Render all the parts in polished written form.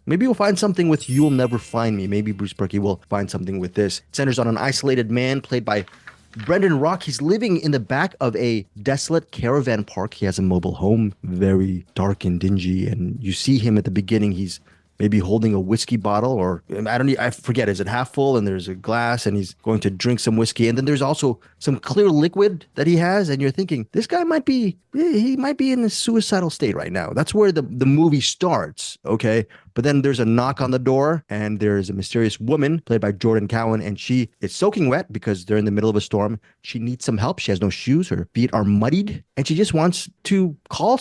Maybe we'll find something with You'll Never Find Me. Maybe Bruce Perky will find something with this. It centers on an isolated man played by Brendan Rock. He's living in the back of a desolate caravan park. He has a mobile home, very dark and dingy. And you see him at the beginning. He's maybe holding a whiskey bottle, or I forget, is it half full? And there's a glass and he's going to drink some whiskey. And then there's also some clear liquid that he has. And you're thinking, this guy he might be in a suicidal state right now. That's where the movie starts. Okay. But then there's a knock on the door, and there's a mysterious woman played by Jordan Cowan, and she is soaking wet because they're in the middle of a storm. She needs some help. She has no shoes. Her feet are muddied, and she just wants to call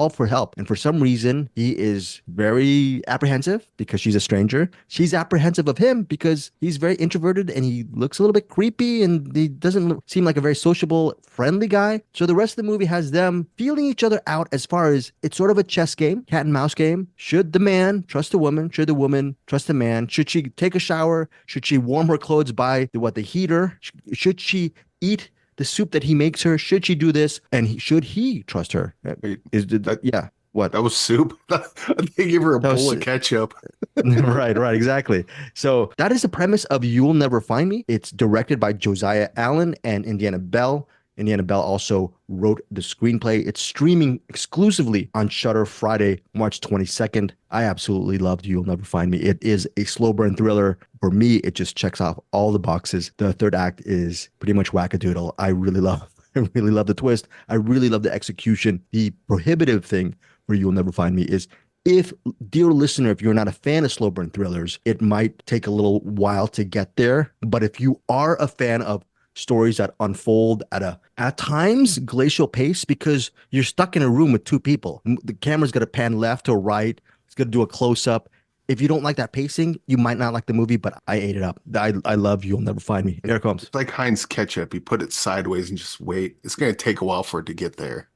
for help. And for some reason, he is very apprehensive because she's a stranger. She's apprehensive of him because he's very introverted and he looks a little bit creepy, and he doesn't seem like a very sociable, friendly guy. So the rest of the movie has them feeling each other out as far as it's sort of a chess game, cat and mouse game. Should the man trust the woman? Should the woman trust the man? Should she take a shower? Should she warm her clothes by the heater? Should she eat the soup that he makes her? Should she do this? And should he trust her? Wait, Yeah. What? that was soup? They gave her a bowl of ketchup. Right, exactly. So that is the premise of You'll Never Find Me. It's directed by Josiah Allen and Indiana Bell. Indiana Bell also wrote the screenplay. It's streaming exclusively on Shudder Friday, March 22nd. I absolutely loved You'll Never Find Me. It is a slow burn thriller. For me, it just checks off all the boxes. The third act is pretty much wackadoodle. I really love the twist. I really love the execution. The prohibitive thing for You'll Never Find Me is, dear listener, if you're not a fan of slow burn thrillers, it might take a little while to get there. But if you are a fan of stories that unfold at times glacial pace, because you're stuck in a room with two people, the camera's going to pan left or right, it's going to do a close-up. If you don't like that pacing, you might not like the movie, but I ate it up. I love You'll Never Find Me. Here it comes. It's like Heinz ketchup. You put it sideways and just wait. It's going to take a while for it to get there,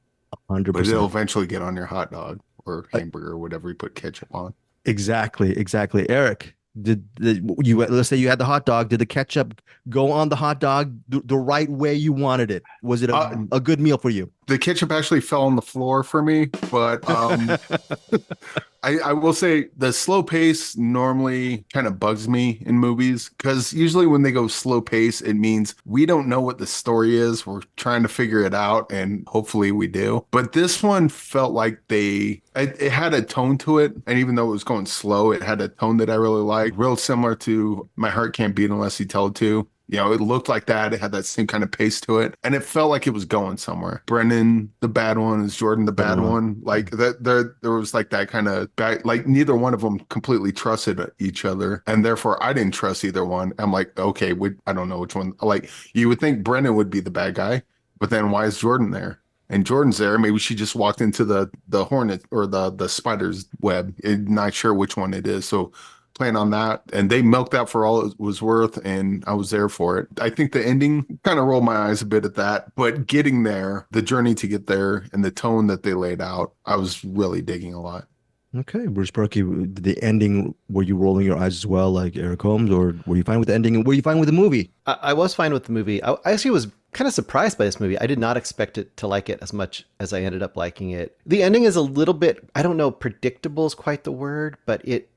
but 100%. it'll eventually get on your hot dog or hamburger or whatever you put ketchup on. Exactly. Eric, let's say you had the hot dog. Did the ketchup go on the hot dog the right way you wanted it? Was it a good meal for you? The ketchup actually fell on the floor for me, but I will say the slow pace normally kind of bugs me in movies, because usually when they go slow pace, it means we don't know what the story is. We're trying to figure it out, and hopefully we do. But this one felt like it had a tone to it, and even though it was going slow, it had a tone that I really liked, real similar to My Heart Can't Beat Unless You Tell It To. You know, it looked like that. It had that same kind of pace to it, and it felt like it was going somewhere. Brendan, the bad one, is Jordan, the bad one. Like that, there was like that kind of bad, like neither one of them completely trusted each other, and therefore I didn't trust either one. I'm like, okay, I don't know which one. Like you would think Brendan would be the bad guy, but then why is Jordan there? And Jordan's there. Maybe she just walked into the hornet or the spider's web. Not sure which one it is. So plan on that, and they milked that for all it was worth, and I was there for it. I think the ending kind of rolled my eyes a bit at that, but getting there, the journey to get there, and the tone that they laid out, I was really digging a lot. Okay, Bruce Perky, the ending, were you rolling your eyes as well, like Eric Holmes, or were you fine with the ending, and were you fine with the movie? I was fine with the movie. I actually was kind of surprised by this movie. I did not expect it to like it as much as I ended up liking it. The ending is a little bit, I don't know, predictable is quite the word, but it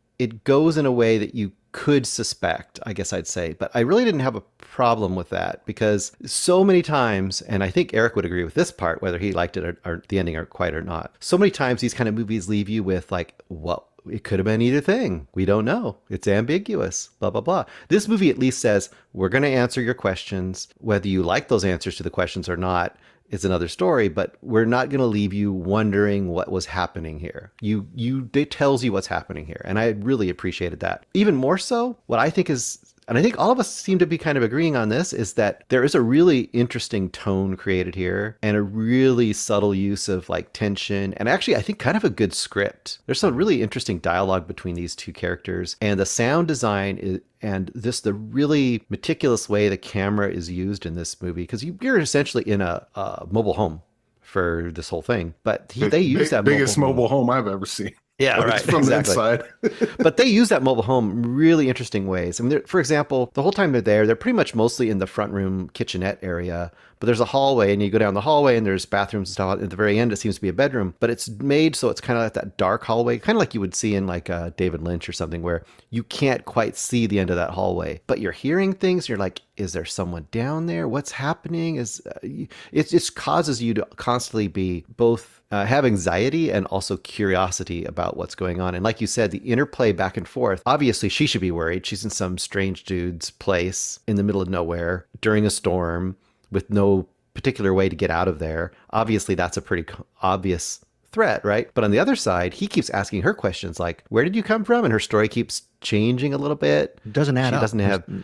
goes in a way that you could suspect, I guess I'd say. But I really didn't have a problem with that, because so many times, and I think Eric would agree with this part, whether he liked it or the ending or quite or not, so many times these kind of movies leave you with like, well, it could have been either thing. We don't know. It's ambiguous, blah, blah, blah. This movie at least says, we're going to answer your questions. Whether you like those answers to the questions or not is another story, but we're not going to leave you wondering what was happening here. It tells you what's happening here. And I really appreciated that. Even more so, what I think is, and I think all of us seem to be kind of agreeing on this, is that there is a really interesting tone created here and a really subtle use of like tension. And actually, I think kind of a good script. There's some really interesting dialogue between these two characters, and the sound design is, and the really meticulous way the camera is used in this movie, because you're essentially in a mobile home for this whole thing. But they use that biggest mobile home I've ever seen. Yeah, right. From exactly. the inside. But they use that mobile home in really interesting ways. I mean, for example, the whole time they're pretty much mostly in the front room kitchenette area. but there's a hallway, and you go down the hallway, and there's bathrooms and stuff. At the very end, it seems to be a bedroom, but it's made so it's kind of like that dark hallway, kind of like you would see in like David Lynch or something, where you can't quite see the end of that hallway, but you're hearing things. You're like, is there someone down there? What's happening? It just causes you to constantly be both have anxiety and also curiosity about what's going on. And like you said, the interplay back and forth, obviously she should be worried. She's in some strange dude's place in the middle of nowhere during a storm with no particular way to get out of there. Obviously, that's a pretty obvious threat, right? But on the other side, he keeps asking her questions like, where did you come from? And her story keeps changing a little bit. Doesn't add up.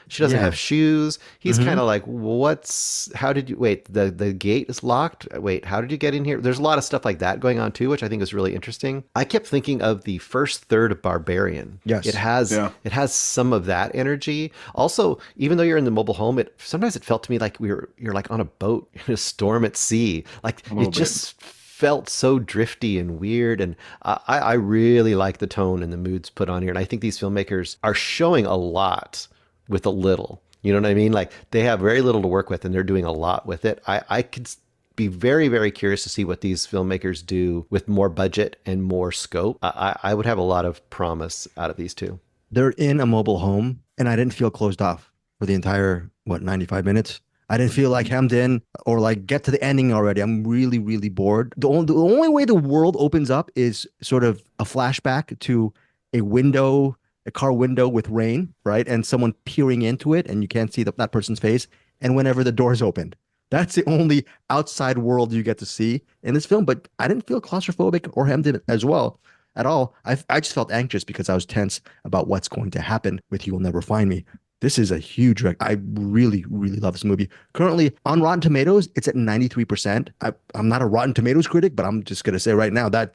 She doesn't have shoes. He's kind of like, how did you, wait, the gate is locked. Wait, how did you get in here? There's a lot of stuff like that going on too, which I think is really interesting. I kept thinking of the first third of Barbarian. Yes. It has some of that energy. Also, even though you're in the mobile home, sometimes it felt to me like you're like on a boat in a storm at sea. Like it just felt so drifty and weird, and I really like the tone and the moods put on here, and I think these filmmakers are showing a lot with a little. You know what I mean? Like they have very little to work with, and they're doing a lot with it. I could be very, very curious to see what these filmmakers do with more budget and more scope. I would have a lot of promise out of these two. They're in a mobile home, and I didn't feel closed off for the entire 95 minutes. I didn't feel like hemmed in or like get to the ending already. I'm really, really bored. The only way the world opens up is sort of a flashback to a car window with rain, right? And someone peering into it, and you can't see that person's face. And whenever the doors opened, that's the only outside world you get to see in this film. But I didn't feel claustrophobic or hemmed in as well at all. I just felt anxious because I was tense about what's going to happen with You Will Never Find Me. This is a huge wreck. I really, really love this movie. Currently on Rotten Tomatoes, it's at 93%. I'm not a Rotten Tomatoes critic, but I'm just going to say right now that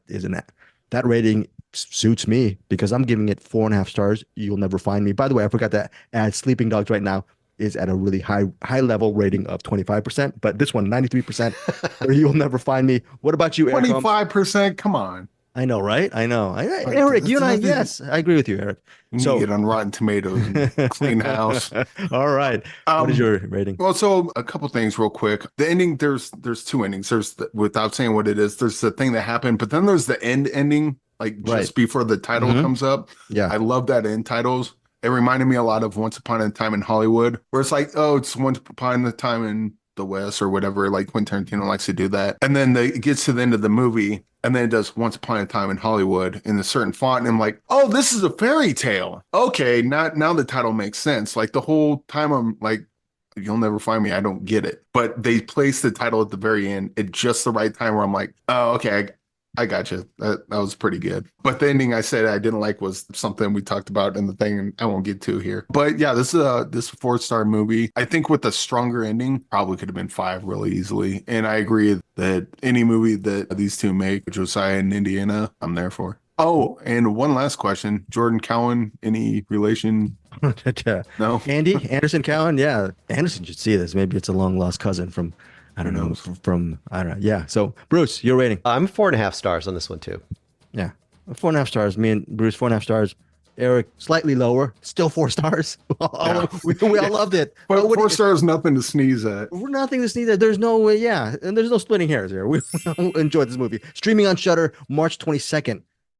rating suits me because I'm giving it 4.5 stars. You'll Never Find Me. By the way, I forgot to add Sleeping Dogs right now is at a really high level rating of 25%, but this one 93%. Or You'll Never Find Me. What about you, Eric? 25%? Come on. I know, right? I know. Eric, you and I, yes, I agree with you, Eric. So get on Rotten Tomatoes and clean house. All right. What is your rating? Well, so a couple things real quick. The ending, there's two endings. There's without saying what it is, there's the thing that happened, but then there's the ending, like just before the title comes up. Yeah. I love that end titles. It reminded me a lot of Once Upon a Time in Hollywood, where it's like, oh, it's Once Upon a Time in the West or whatever, like Quentin Tarantino likes to do that. And then it gets to the end of the movie, and then it does Once Upon a Time in Hollywood in a certain font. And I'm like, oh, this is a fairy tale. Okay, now the title makes sense. Like the whole time I'm like, You'll Never Find Me. I don't get it. But they place the title at the very end at just the right time where I'm like, oh, okay, I got you. That was pretty good. But the ending I said I didn't like was something we talked about in the thing, and I won't get to here. But yeah, this is a 4-star movie. I think with a stronger ending, probably could have been 5 really easily. And I agree that any movie that these two make, Josiah and Indiana, I'm there for. Oh, and one last question. Jordan Cowan, any relation? No? Anderson Cowan? Yeah. Anderson should see this. Maybe it's a long lost cousin from I don't know. Yeah. So Bruce, your rating? I'm 4.5 stars on this one too. Yeah. 4.5 stars. Me and Bruce, 4.5 stars. Eric, slightly lower. Still 4 stars. We all loved it. But 4 stars, nothing to sneeze at. We're nothing to sneeze at. There's no, and there's no splitting hairs here. We enjoyed this movie. Streaming on Shudder, March 22nd.